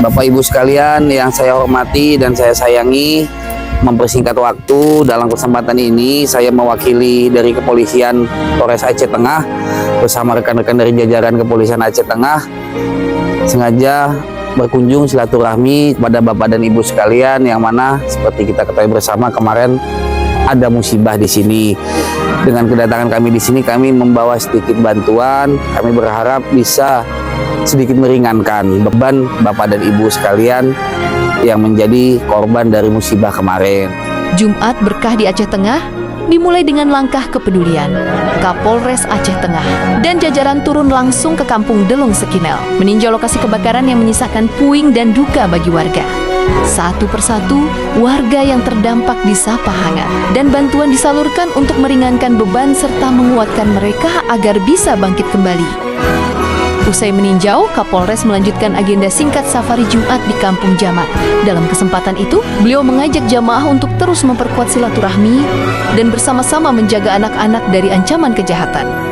Bapak Ibu sekalian yang saya hormati dan saya sayangi, mempersingkat waktu dalam kesempatan ini saya mewakili dari Kepolisian Polres Aceh Tengah bersama rekan-rekan dari jajaran Kepolisian Aceh Tengah sengaja berkunjung silaturahmi kepada Bapak dan Ibu sekalian, yang mana seperti kita ketahui bersama kemarin ada musibah di sini. Dengan kedatangan kami di sini, kami membawa sedikit bantuan. Kami berharap bisa sedikit meringankan beban Bapak dan Ibu sekalian yang menjadi korban dari musibah kemarin. Jumat berkah di Aceh Tengah dimulai dengan langkah kepedulian. Kapolres Aceh Tengah dan jajaran turun langsung ke Kampung Delung Sekinel, meninjau lokasi kebakaran yang menyisakan puing dan duka bagi warga. Satu persatu, warga yang terdampak disapa hangat dan bantuan disalurkan untuk meringankan beban serta menguatkan mereka agar bisa bangkit kembali. Usai meninjau, Kapolres melanjutkan agenda singkat safari Jumat di Kampung Jamat. Dalam kesempatan itu, beliau mengajak jamaah untuk terus memperkuat silaturahmi dan bersama-sama menjaga anak-anak dari ancaman kejahatan.